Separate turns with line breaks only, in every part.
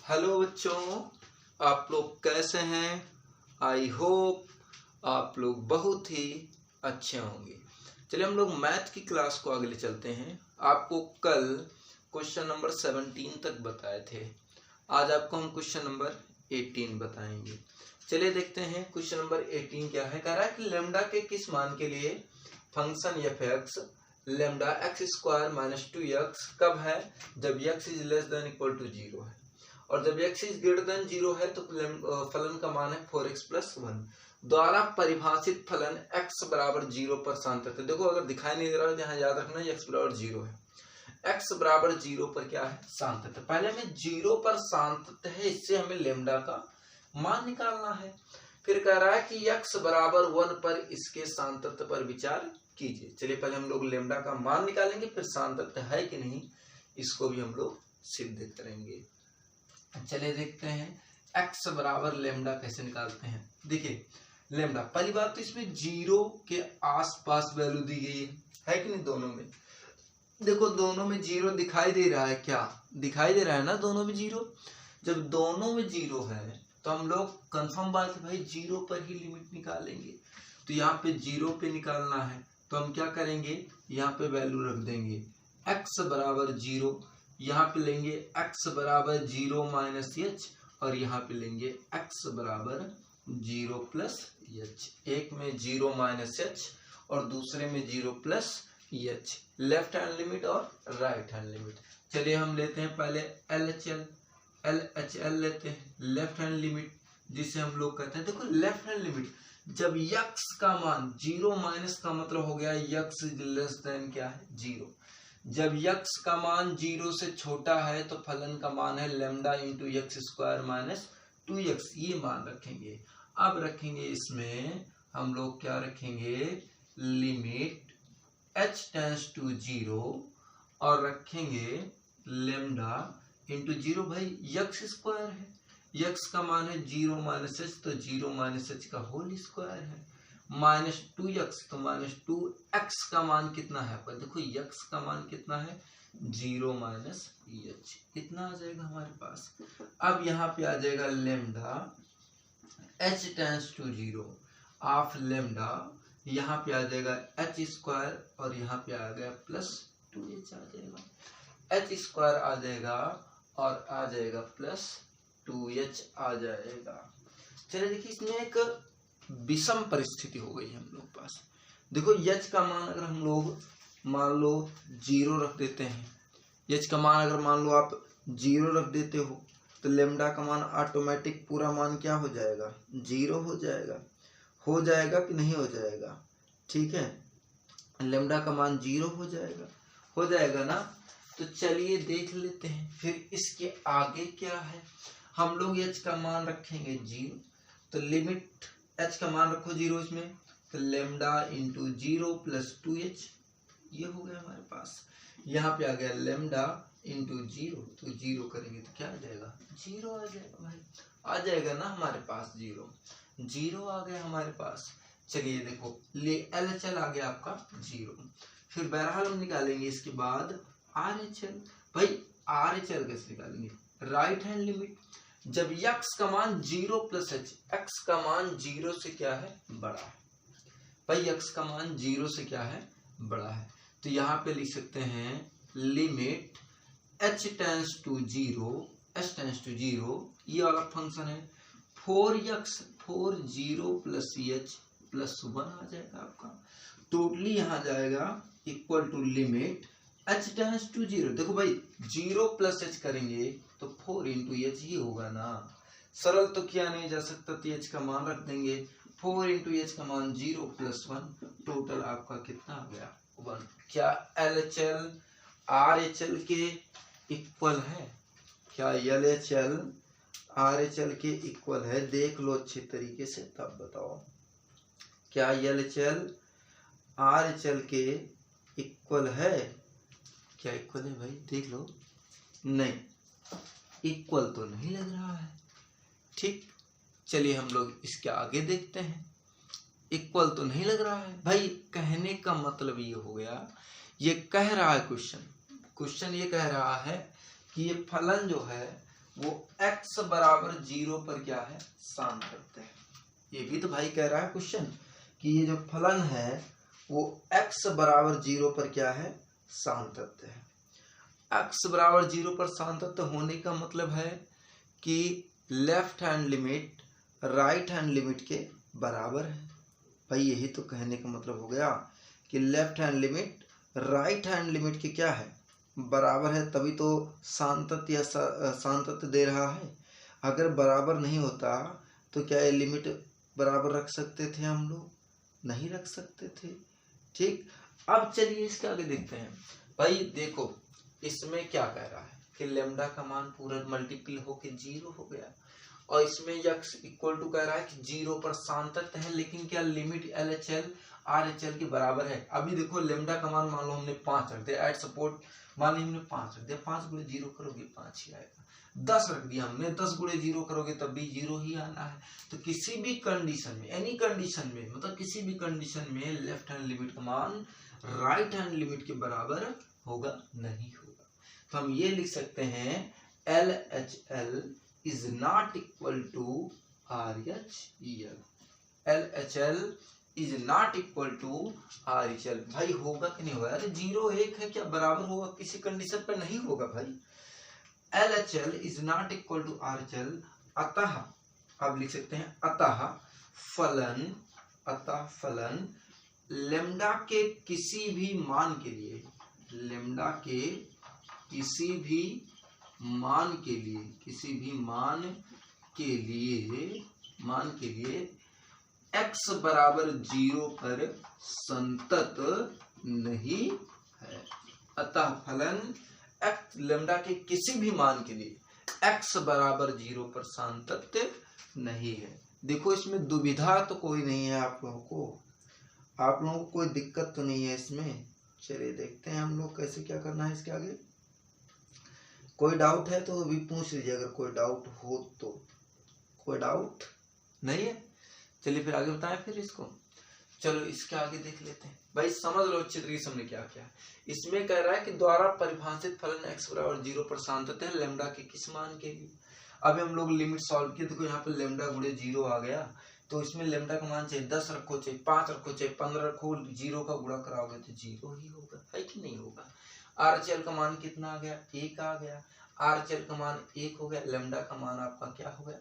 Hello बच्चों, आप लोग कैसे हैं। आई होप आप लोग बहुत ही अच्छे होंगे। चलिए हम लोग मैथ की क्लास को आगे ले चलते हैं। आपको कल क्वेश्चन नंबर 17 तक बताए थे। आज आपको हम क्वेश्चन नंबर 18 बताएंगे। चलिए देखते हैं क्वेश्चन नंबर 18 क्या है। कह रहा है कि लेमडा के किस मान के लिए function F X lambda X square minus 2x कब है, जब x is less than equal to 0 है, और जब x इज ग्रेटर देन 0 है तो फलन का मान है 4x प्लस 1 द्वारा परिभाषित फलन x बराबर 0 पर शांत है। देखो अगर दिखाई नहीं दे रहा है यहाँ याद रखना x बराबर 0 है, x बराबर 0 पर क्या है, शांत है। पहले हमें 0 पर शांत है, इससे हमें लेमडा का मान निकालना है। फिर कह रहा है कि x बराबर 1 पर इसके शांतत्व पर विचार कीजिए। चलिए पहले हम लोग लेमडा का मान निकालेंगे, फिर शांतत्व है कि नहीं इसको भी हम लोग सिद्ध करेंगे। चलिए देखते हैं x बराबर लेमडा कैसे निकालते हैं। देखिए लेमडा, पहली बात तो इसमें 0 के आसपास वैल्यू दी गई है कि नहीं। दोनों में देखो, दोनों में 0 दिखाई दे रहा है, क्या दिखाई दे रहा है ना, दोनों में 0। जब दोनों में 0 है तो हम लोग कंफर्म बात है भाई 0 पर ही लिमिट निकालेंगे। तो यहाँ पे 0 पे निकालना है तो हम क्या करेंगे, यहाँ पे वैल्यू रख देंगे x बराबर 0, यहाँ पे लेंगे x बराबर 0 माइनस एच, और यहाँ पे लेंगे x बराबर 0 प्लस एच। एक में 0 माइनस एच और दूसरे में 0 plus H, left hand limit और राइट हैंड लिमिट। चलिए हम लेते हैं पहले LHL लेते हैं, लेफ्ट हैंड लिमिट जिसे हम लोग कहते हैं। देखो लेफ्ट हैंड लिमिट, जब x का मान 0 माइनस का मतलब हो गया x इज लेस देन क्या है 0। जब x का मान 0 से छोटा है तो फलन का मान है lambda into x square minus 2x, ये मान रखेंगे। अब रखेंगे इसमें हम लोग क्या रखेंगे, लिमिट h टेंड्स टू 0 और रखेंगे लेमडा इंटू 0। भाई x स्क्वायर है, x का मान है 0 माइनस एच, तो 0 माइनस एच का होल स्क्वायर है, माइनस 2x तो माइनस 2x का मान कितना है पर देखो x का मान कितना है 0 माइनस एच, इतना आ जाएगा हमारे पास। अब यहाँ पे आ जाएगा lambda h tends to 0 of lambda, यहाँ पे आ जाएगा h स्क्वायर और यहाँ पे आ गया प्लस 2h आ जाएगा, h स्क्वायर आ जाएगा और आ जाएगा प्लस 2h आ जाएगा। चलिए देखिए इसमें एक विषम परिस्थिति हो गई हम लोग पास। देखो h का मान अगर हम लोग मान लो 0 रख देते हैं, h का मान अगर मान लो आप 0 रख देते हो तो लेमडा का मान ऑटोमेटिक पूरा मान क्या हो जाएगा 0 हो जाएगा। हो जाएगा कि नहीं हो जाएगा, ठीक है, लेमडा का मान 0 हो जाएगा ना। तो चलिए देख लेते हैं फिर इसके आगे क्या है। हम लोग h का मान रखेंगे 0, तो लिमिट h का मान रखो 0 इसमें, तो लेमडा इंटू 0 प्लस 2h, ये हो गया हमारे पास। यहाँ पे आ गया लेमडा इंटू 0, तो 0 करेंगे तो क्या आ जाएगा 0 आ जाएगा भाई, आ जाएगा ना हमारे पास 0 आ गया हमारे पास। चलिए देखो ले LHL आ गया आपका 0। फिर बहरहाल हम निकालेंगे इसके बाद RHL। भाई RHL कैसे निकालेंगे, राइट हैंड लिमिट, जब x का मान 0 प्लस h, x का मान 0 से क्या है बड़ा है। भाई x का मान 0 से क्या है बड़ा है, तो यहाँ पे लिख सकते हैं लिमिट h टेंड्स टू 0, ये वाला फंक्शन है 4x 0 प्लस h प्लस 1 आ जाएगा आपका। टोटली यहाँ जाएगा equal to limit h tends to 0। देखो भाई 0 प्लस h करेंगे तो 4 इंटू एच ही होगा ना, सरल तो किया नहीं जा सकता, तो h का मान रख देंगे 4 इंटू एच का मान 0 प्लस 1, टोटल आपका कितना आ गया 1। क्या LHL RHL के इक्वल है, क्या LHL RHL के इक्वल है, देख लो अच्छे तरीके से तब बताओ। क्या LHL RHL के इक्वल है, क्या इक्वल है भाई देख लो, नहीं इक्वल तो नहीं लग रहा है। ठीक, चलिए हम लोग इसके आगे देखते हैं। इक्वल तो नहीं लग रहा है भाई, कहने का मतलब ये हो गया, ये कह रहा है क्वेश्चन ये कह रहा है कि ये फलन जो है वो x बराबर 0 पर क्या है, सान्तत्य है। ये भी तो भाई कह रहा है क्वेश्चन कि ये जो फलन है वो x बराबर 0 पर क्या है, सान्तत्य है। x बराबर 0 पर सान्तत्य होने का मतलब है कि left hand limit right hand limit के बराबर है। भाई यही तो कहने का मतलब हो गया कि left hand limit right hand limit के क्या है, बराबर है, तभी तो सान्तत्य या सान्तत्य दे रहा है। अगर बराबर नहीं होता तो क्या ये लिमिट बराबर रख सकते थे हम लोग, नहीं रख सकते थे। ठीक, अब चलिए इसके आगे देखते हैं। भाई देखो इसमें क्या कह रहा है कि लेमडा का मान पूरा मल्टीपल होके 0 हो गया, और इसमें x इक्वल टू कह रहा है कि 0 पर सान्तत्य है, लेकिन क्या लिमिट LHL RHL के बराबर है। अभी देखो लेमडा का मान लो हमने 5 रख दिया, एट सपोर्ट मान ली हमने 5 रख दिया, 5 गुणे 0 करोगे 5 ही आएगा। 10 रख दिया हमने, 10 गुणे 0 करोगे तब भी 0 ही आना है। तो किसी भी कंडीशन में, एनी कंडीशन में, मतलब किसी भी कंडीशन में लेफ्ट हैंड लिमिट का मान राइट हैंड लिमिट के बराबर होगा, नहीं होगा। तो हम ये लिख सकते हैं LHL is not equal to RHL। LHL is not equal to RHL। भाई होगा कि नहीं होगा, अरे 0 1 है क्या, बराबर होगा, किसी कंडीशन पर नहीं होगा भाई। LHL is not equal to RHL, अतः अब लिख सकते हैं अतः फलन लेमडा के किसी भी मान के लिए, लेमडा के किसी भी मान के लिए x बराबर 0 पर संतत नहीं है। अतः फलन x लेमडा के किसी भी मान के लिए x बराबर 0 पर सान्तत्य नहीं है। देखो इसमें दुविधा तो कोई नहीं है, आप लोगों को कोई दिक्कत तो नहीं है इसमें। चलिए देखते हैं हम लोग कैसे क्या करना है इसके आगे। कोई डाउट है तो अभी पूछ लीजिए, अगर कोई डाउट हो तो। कोई डाउट नहीं है, चलिए फिर आगे बताएं फिर इसको। चलो इसके आगे देख लेते हैं। भाई समझ लो अच्छी तरीके से हमने क्या किया। इसमें कह रहा है कि द्वारा परिभाषित फलन x बराबर 0 पर सान्तत्य है लेमडा के किस मान के लिए। अभी हम लोग लिमिट सॉल्व किए, देखो यहाँ पे लेमडा गुणे 0 आ गया, तो इसमें लेमडा का मान चाहे 10 रखो, चाहे 5 रखो, चाहे 15 रखो, 0 का गुणा कराओगे तो 0 ही होगा, है कि नहीं होगा। RHL का मान कितना आ गया, 1 आ गया। RHL का मान 1 हो गया, लेमडा का मान आपका क्या हो गया,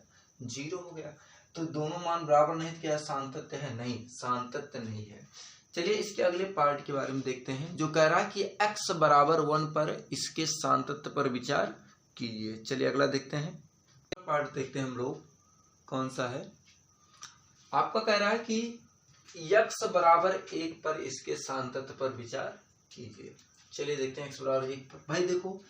0 हो गया। तो दोनों मान बराबर नहीं, क्या सान्तत्य है, नहीं सान्तत्य नहीं है। चलिए इसके अगले पार्ट के बारे में देखते हैं, जो कह रहा है कि x बराबर 1 पर इसके सान्तत्य पर विचार कीजिए। चलिए अगला देखते हैं, पार्ट देखते हैं हम लोग, कौन सा है। आपका कह रहा है कि x बराबर 1 पर इसके सान्तत्य पर विचार कीजिए। चलिए देखते हैं x बराबर 1 पर। भाई देखो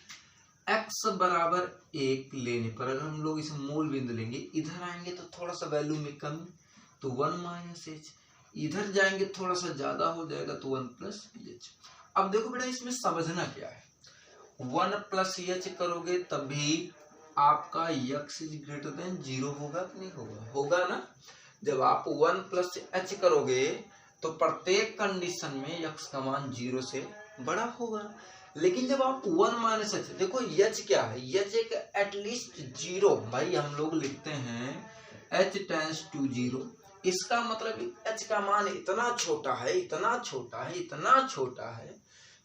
x बराबर 1 लेने पर अगर हम लोग इसे मूल बिंदु लेंगे, इधर आएंगे तो थोड़ा सा वैल्यू में कम, तो 1 माइनस h, इधर जाएंगे थोड़ा सा ज्यादा हो जाएगा तो 1 प्लस h। अब देखो बेटा इसमें समझना क्या है, 1 प्लस h करोगे तभी आपका x इज ग्रेटर देन 0 होगा कि नहीं होगा, होगा ना। जब आप 1 प्लस h करोगे तो प्रत्येक कंडीशन में x का मान 0 से बड़ा होगा। लेकिन जब आप 1 माइनस h, देखो h क्या है, h एक एटलीस्ट 0, भाई हम लोग लिखते हैं h टेंस टू 0, इसका मतलब h का मान इतना छोटा है, इतना छोटा है, इतना छोटा है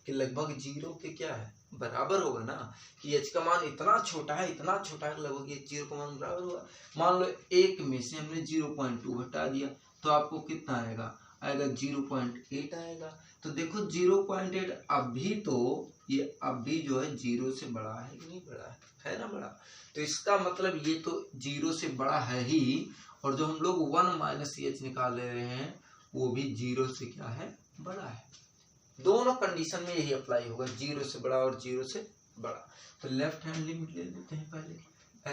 कि लगभग 0 के क्या है, बराबर होगा ना। कि h का मान इतना छोटा है, इतना छोटा है, लगभग ये 0 का मान बराबर होगा। मान लो 1 में से हमने 0.2 हटा दिया तो आपको कितना आएगा, आएगा 0.8 आएगा। तो देखो 0.8 अभी तो ये अभी जो है 0 से बड़ा है कि नहीं बड़ा है ना बड़ा। तो इसका मतलब ये तो 0 से बड़ा है ही, और जो हम लोग 1 माइनस h निकाल ले रहे हैं वो भी 0 से क्या है, बड़ा है। दोनों कंडीशन में यही अप्लाई होगा, 0 से बड़ा और 0 से बड़ा। तो लेफ्ट हैंड लिमिट ले लेते हैं पहले,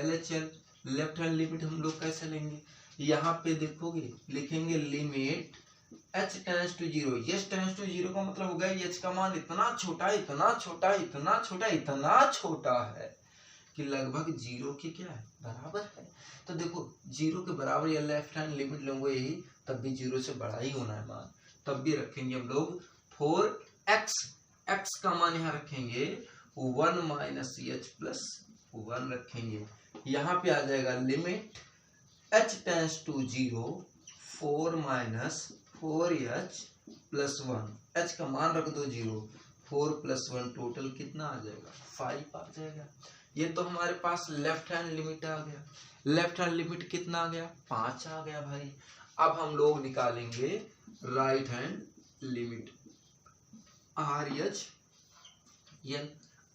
LHL लेफ्ट हैंड लिमिट हम लोग कैसे लेंगे, यहाँ पे देखोगे लिखेंगे limit h tends to 0, h tends to 0 का मतलब होगा h का मान इतना छोटा है, इतना छोटा है, इतना छोटा, इतना छोटा है कि लगभग 0 के क्या है, बराबर है। तो देखो 0 के बराबर या लेफ्ट हैंड लिमिट लेंगे यही, तब भी 0 से बड़ा ही होना है मान, तब भी रखेंगे हम लोग 4x का मान यहाँ रखेंगे 1 माइनस h प्लस 1 रखेंगे, यहाँ पे आ जाएगा limit h tends to 0 4 minus 4h plus 1, h का मान रख दो 0, 4 प्लस 1 टोटल कितना आ जाएगा 5 आ जाएगा। ये तो हमारे पास लेफ्ट हैंड लिमिट आ गया। लेफ्ट हैंड लिमिट कितना आ गया 5 आ गया भाई। अब हम लोग निकालेंगे राइट हैंड लिमिट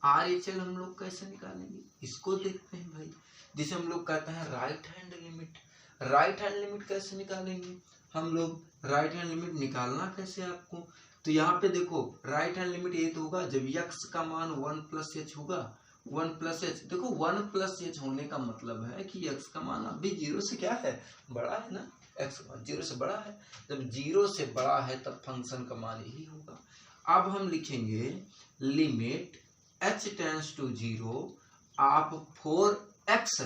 RHL हम लोग कैसे निकालेंगे इसको देखते हैं भाई, जिसे हम लोग कहते हैं right hand limit. Right hand limit कैसे निकालेंगे हम लोग, राइट हैंड लिमिट निकालना कैसे आपको, तो यहाँ पे देखो राइट हैंड लिमिट ये तो होगा जब x का मान 1 प्लस एच होगा, 1 प्लस एच, देखो 1 प्लस एच होने का मतलब है कि x का मान अभी 0 से क्या है बड़ा है ना, x का मान 0 से बड़ा है, जब 0 से बड़ा है तब फंक्शन का मान यही होगा। अब हम लिखेंगे लिमिट h टेंस टू 0 आप 4x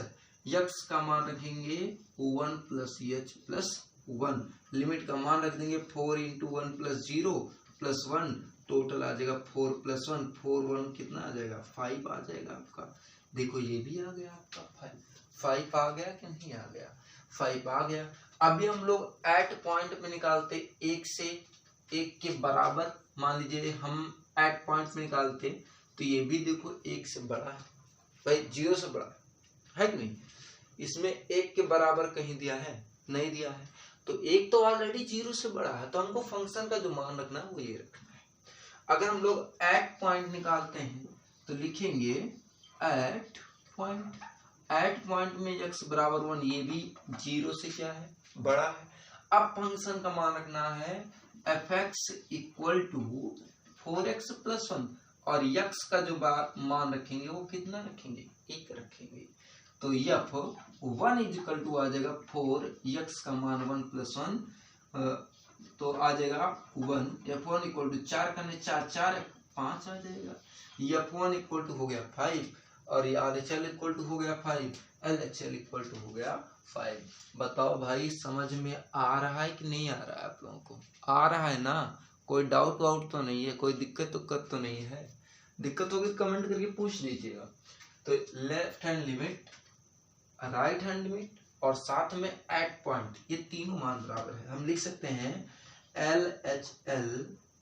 x का मान रखेंगे 1 प्लस एच प्लस 1, लिमिट का मान रख देंगे 4 इंटू 1 प्लस 0 प्लस 1, टोटल आ जाएगा 4 प्लस 1, 4 1 कितना आ जाएगा 5 आ जाएगा आपका। देखो ये भी आ गया आपका 5 आ गया कि नहीं आ गया, 5 आ गया। अभी हम लोग एट पॉइंट में निकालते 1 से 1 के बराबर, मान लीजिए हम एट पॉइंट में निकालते तो ये भी देखो 1 से बड़ा है भाई, 0 से बड़ा है कि नहीं, इसमें 1 के बराबर कहीं दिया है नहीं दिया है, तो 1 तो ऑलरेडी 0 से बड़ा है, तो हमको फंक्शन का जो मान रखना है वो ये रखना है। अगर हम लोग एट पॉइंट निकालते हैं तो लिखेंगे एट पॉइंट में x बराबर 1, ये भी 0 से क्या है बड़ा है। अब फंक्शन का मान रखना है fx equal to 4x plus 1, और x का जो मान रखेंगे वो कितना रखेंगे 1 रखेंगे, तो f1 इक्वल टू आ जाएगा 4, x का मान 1 प्लस 1 तो आ जाएगा 1, f1 इक्वल टू 4 करने 4 4 5 आ जाएगा, f1 इक्वल टू हो गया 5 और ये RHL इक्वल टू हो गया 5, LHL इक्वल टू हो गया 5। बताओ भाई समझ में आ रहा है कि नहीं आ रहा है, आप लोगों को आ रहा है ना, कोई डाउट वाउट तो नहीं है, कोई दिक्कत तो नहीं है, दिक्कत होगी कमेंट करके पूछ लीजिएगा। तो left hand limit, right hand limit और साथ में एट पॉइंट, ये तीनों मान बराबर है। हम लिख सकते हैं LHL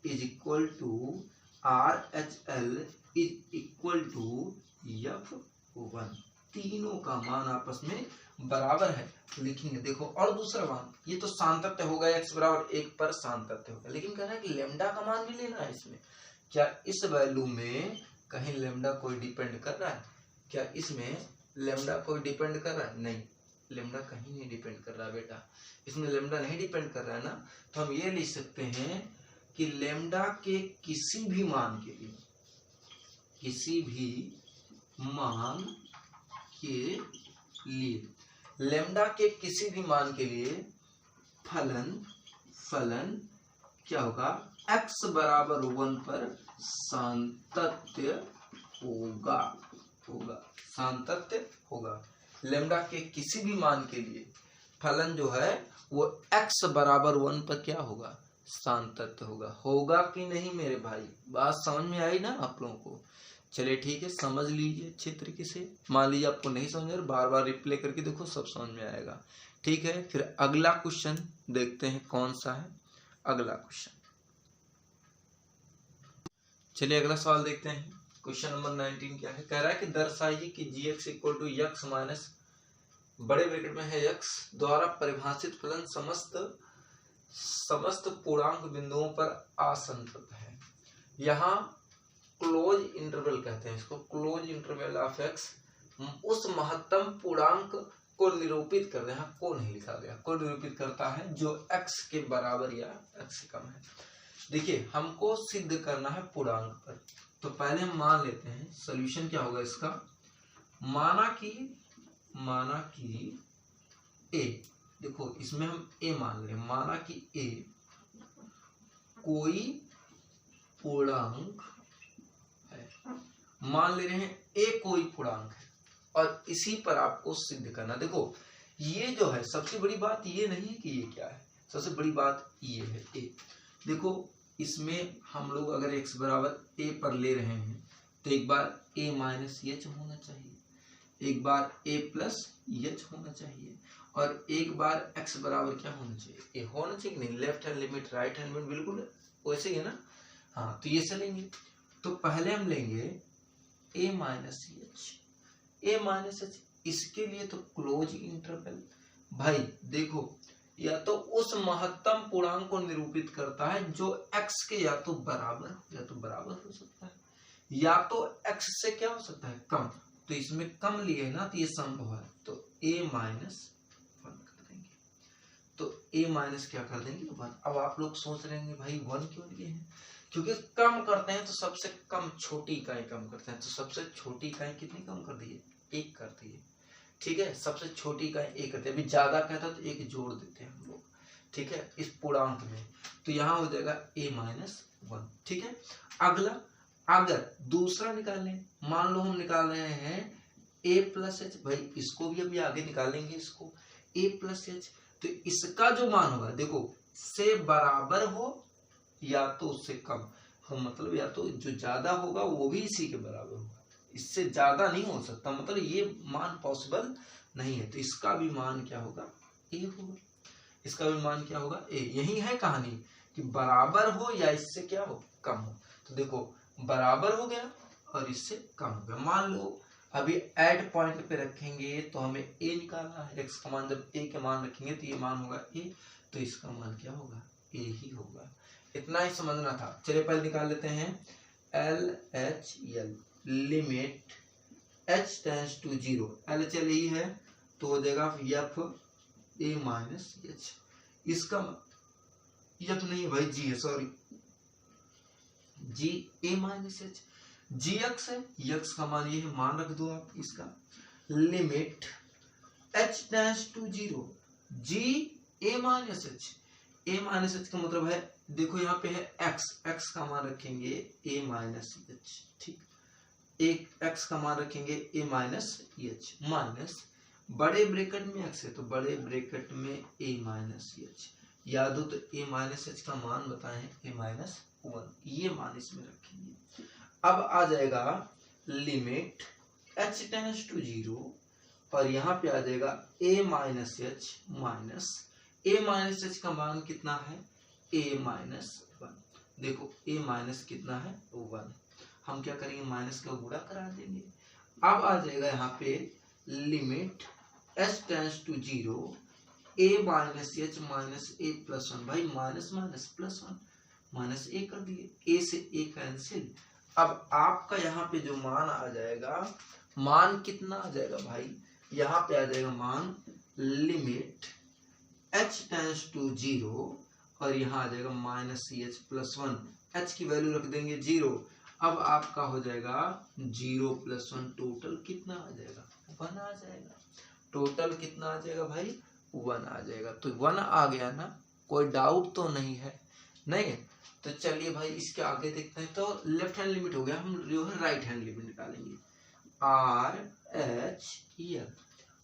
is equal to RHL is equal to F1, तीनों का मान आपस में बराबर है लिखेंगे। देखो और दूसरा मान, ये तो सान्तत्य होगा x बराबर 1 पर सान्तत्य होगा, लेकिन कह रहा है कि लेमडा का मान भी लेना है इसमें, क्या इस वैल्यू में कहीं लेमडा कोई डिपेंड कर रहा है, क्या इसमें लेमडा कोई डिपेंड कर रहा है, नहीं लेमडा कहीं नहीं डिपेंड कर रहा है बेटा, इसमें लेमडा नहीं डिपेंड कर रहा है ना, तो हम ये लिख सकते हैं कि लेमडा के किसी भी मान के लिए, किसी भी मान के लिए, लेमडा के किसी भी मान के लिए फलन क्या होगा x बराबर 1 पर सान्तत्य होगा, सान्तत्य होगा। लेमडा के किसी भी मान के लिए फलन जो है वो x बराबर 1 पर क्या होगा सान्तत्य होगा कि नहीं मेरे भाई, बात समझ में आई ना आप लोगों को। चलिए ठीक है, समझ लीजिए अच्छे तरीके से, मान लीजिए आपको नहीं समझ आ रहा, बार बार रिप्ले करके देखो सब समझ में आएगा। ठीक है, फिर अगला क्वेश्चन देखते हैं कौन सा है अगला क्वेश्चन। चलिए अगला सवाल देखते हैं, क्वेश्चन नंबर 19 क्या है, कह रहा है कि दर्शाइए कि gx equal to x minus बड़े ब्रैकेट में है x द्वारा परिभाषित फलन समस्त पूर्णांक बिंदुओं पर असंतत है। यहाँ क्लोज इंटरवल कहते हैं इसको, क्लोज इंटरवल ऑफ x उस महत्तम पूर्णांक को निरूपित कर रहे हैं, को नहीं लिखा गया, को निरूपित करता है जो x के बराबर या x से कम है। देखिए हमको सिद्ध करना है पूर्णांक पर, तो पहले हम मान लेते हैं सॉल्यूशन क्या होगा इसका, माना कि a, देखो इसमें हम a मान रहे हैं, माना कि a कोई पूर्णांक है, मान ले रहे हैं a कोई पूर्णांक है और इसी पर आपको सिद्ध करना। देखो ये जो है सबसे बड़ी बात ये नहीं है कि ये क्या है, सबसे बड़ी बात ये है a। देखो इसमें हम लोग अगर x बराबर a पर ले रहे हैं तो एक बार a माइनस एच होना चाहिए, एक बार a प्लस एच होना चाहिए और एक बार x बराबर क्या होना चाहिए, ए होना चाहिए नहीं। Left hand limit right hand limit बिल्कुल वैसे ही है ना। हाँ तो ये से लेंगे, तो पहले हम लेंगे a माइनस एच, इसके लिए तो क्लोज इंटरवल। भाई देखो या तो उस महत्तम पूर्णांक को निरूपित करता है जो x के या तो बराबर हो सकता है, या तो x से क्या हो सकता है कम। तो इसमें कम लिए ना तो ये संभव है, तो a माइनस 1 कर देंगे। तो a माइनस क्या कर देंगे 1। अब आप लोग सोच रहे हैं भाई 1 क्यों लिए हैं, क्योंकि कम करते हैं तो सबसे कम छोटी इकाई कम करते हैं, तो सबसे छोटी इकाई कितनी कम कर दी है, 1 कर दी है। ठीक है, सबसे छोटी इकाई 1 करते हैं। अभी ज्यादा कहता तो 1 जोड़ देते हैं हम लोग, ठीक है, इस पूर्णांक में। तो यहाँ हो जाएगा a माइनस 1। ठीक है, अगला अगर दूसरा निकालें, मान लो हम निकाल रहे हैं a प्लस एच, भाई इसको भी अभी आगे निकालेंगे, इसको a प्लस एच। तो इसका जो मान होगा देखो से बराबर हो या तो उससे कम हो, मतलब या तो जो ज्यादा होगा वो भी इसी के बराबर होगा, इससे ज्यादा नहीं हो सकता, मतलब ये मान पॉसिबल नहीं है। तो इसका भी मान क्या होगा, a होगा। इसका भी मान क्या होगा, a। यही है कहानी कि बराबर हो या इससे क्या हो, कम हो। तो देखो बराबर हो गया और इससे कम हो गया। मान लो अभी ऐड पॉइंट पे रखेंगे तो हमें a निकालना है, x का मान जब a के मान रखेंगे तो ये मान होगा a, तो इसका मान क्या होगा, a ही होगा। इतना ही समझना था। चलिए पहले निकाल लेते हैं LHL limit h tends to 0, LHL यही है तो हो जाएगा f a माइनस एच। इसका f नहीं भाई g है, sorry g a minus H, G X है, x का मान ये है, मान रख दो आप इसका। Limit h tends to 0 g a minus H, a minus H का मतलब है देखो यहाँ पे है x का मान रखेंगे a माइनस एच। ठीक, एक x का मान रखेंगे a माइनस एच, माइनस बड़े ब्रैकेट में x है तो बड़े ब्रैकेट में a माइनस एच। याद हो तो a माइनस एच का मान बताएं a माइनस 1, ये मान इसमें रखेंगे। अब आ जाएगा लिमिट h टेंड्स टू 0 और यहाँ पे आ जाएगा a minus H minus a minus H का मान कितना है, a माइनस 1। देखो a माइनस कितना है 1, हम क्या करेंगे माइनस का गुणा करा देंगे। अब आ जाएगा यहाँ पे limit h tends to 0 a minus H minus a plus 1। भाई minus minus plus 1, minus a कर दिए, a से a कैंसिल। अब आपका यहाँ पे जो मान आ जाएगा, मान कितना आ जाएगा भाई, यहाँ पे आ जाएगा मान लिमिट h टेंड्स टू 0 और यहाँ आ जाएगा माइनस एच प्लस 1, h की वैल्यू रख देंगे 0। अब आपका हो जाएगा 0 प्लस 1, टोटल कितना आ जाएगा 1 आ जाएगा। टोटल कितना आ जाएगा भाई 1 आ जाएगा। तो 1 आ गया ना, कोई डाउट तो नहीं है, नहीं। तो चलिए भाई इसके आगे देखते हैं। तो लेफ्ट हैंड लिमिट हो गया, हम जो है राइट हैंड लिमिट निकालेंगे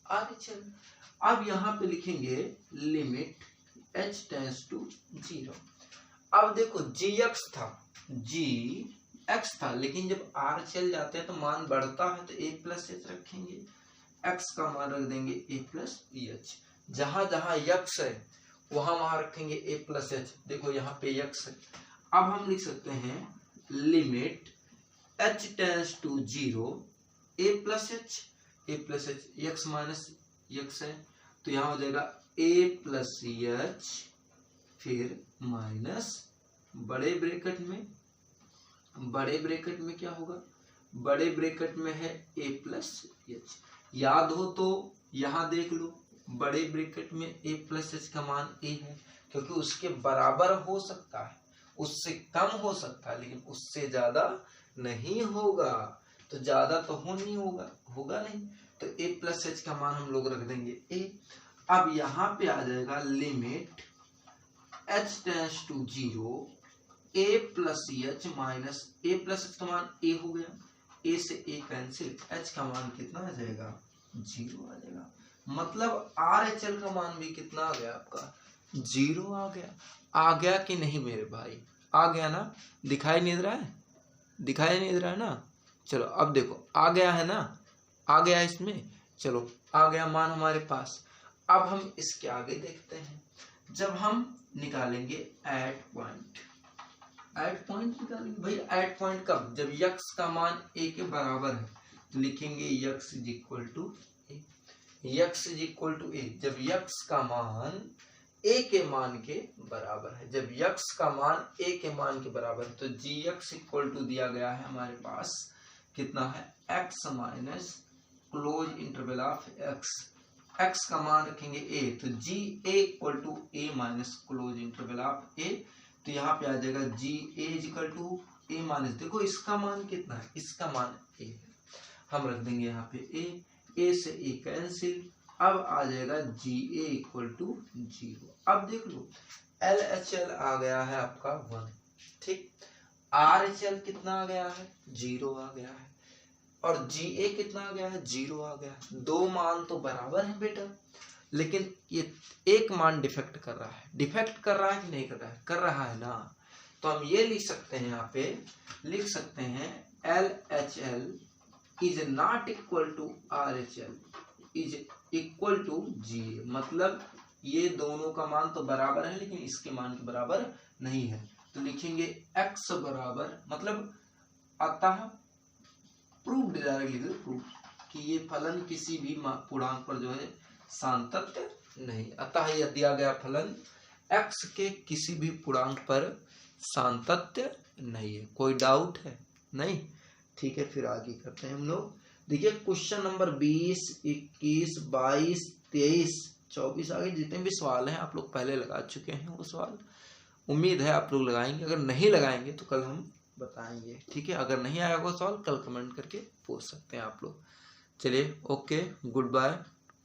RHL। अब यहाँ पे लिखेंगे लिमिट h टेंड्स टू 0। अब देखो gx था लेकिन जब r चल जाते हैं तो मान बढ़ता है तो a प्लस एच रखेंगे, x का मान रख देंगे a प्लस एच। जहां जहां x है वहां रखेंगे a प्लस एच। देखो यहाँ पे x है, अब हम लिख सकते हैं limit h tends to 0 a plus H, x minus x है तो यहाँ हो जाएगा a प्लस एच, फिर माइनस बड़े ब्रैकेट में क्या होगा, बड़े ब्रैकेट में है a प्लस एच। याद हो तो यहाँ देख लो, बड़े ब्रैकेट में a प्लस एच का मान a है क्योंकि उसके बराबर हो सकता है, उससे कम हो सकता है लेकिन उससे ज्यादा नहीं होगा। तो ज्यादा तो होगा नहीं, तो a प्लस एच का मान हम लोग रख देंगे a। अब यहाँ पे आ जाएगा limit h tends to 0 a plus H minus a plus H का मान a हो गया, a से a कैंसिल, h का मान कितना आ जाएगा 0 आ जाएगा। मतलब RHL का मान भी कितना आ गया आपका 0 आ गया। आ गया कि नहीं मेरे भाई, आ गया ना, दिखाई नहीं दे रहा है ना। चलो अब देखो आ गया है ना, आ गया इसमें, चलो आ गया मान हमारे पास। अब हम इसके आगे देखते हैं, जब हम निकालेंगे एट पॉइंट निकालेंगे भाई। एट पॉइंट कब, जब यक्स का मान ए के बराबर है तो लिखेंगे x is equal to a, x is equal to a. जब यक्स का मान ए के मान के बराबर है, जब यक्स का मान ए के मान के बराबर है तो जी एक्स इक्वल टू दिया गया है हमारे पास कितना है, x minus closed interval of x. X का मान रखेंगे ए तो g a equal to a minus closed interval of a. तो यहाँ पे आ जाएगा g a equal to a minus, देखो इसका मान कितना है, इसका मान ए है, हम रख देंगे यहाँ पे ए से ए कैंसिल। अब आ जाएगा जी ए इक्वल टू 0। अब देख लो एल एच एल आ गया है आपका 1, ठीक। आर एच एल कितना आ गया है, 0 आ गया है, और जी ए कितना आ गया है, 0 आ गया है। दो मान तो बराबर है बेटा, लेकिन ये एक मान डिफेक्ट कर रहा है। डिफेक्ट कर रहा है कि नहीं कर रहा है, कर रहा है ना। तो हम ये लिख सकते हैं, यहाँ पे लिख सकते हैं L H L is not equal to R H L is equal to g a. मतलब ये दोनों का मान तो बराबर है लेकिन इसके मान के बराबर नहीं है। तो लिखेंगे x बराबर, मतलब अतः प्रूफ डायरेक्टली प्रूफ कि ये फलन किसी भी पूर्णांक पर जो है सान्तत्य नहीं। अतः यह दिया गया फलन x के किसी भी पूर्णांक पर सान्तत्य नहीं है। कोई डाउट है नहीं, ठीक है। फिर आगे करते हैं हम लोग। देखिए क्वेश्चन नंबर 20, 21, 22, 23, 24 आगे जितने भी सवाल हैं आप लोग पहले लगा चुके हैं वो सवाल। उम्मीद है आप लोग लगाएंगे, अगर नहीं लगाएंगे तो कल हम बताएंगे, ठीक है। अगर नहीं आया वो सवाल कल कमेंट करके पूछ सकते हैं आप लोग। चलिए ओके, गुड बाय।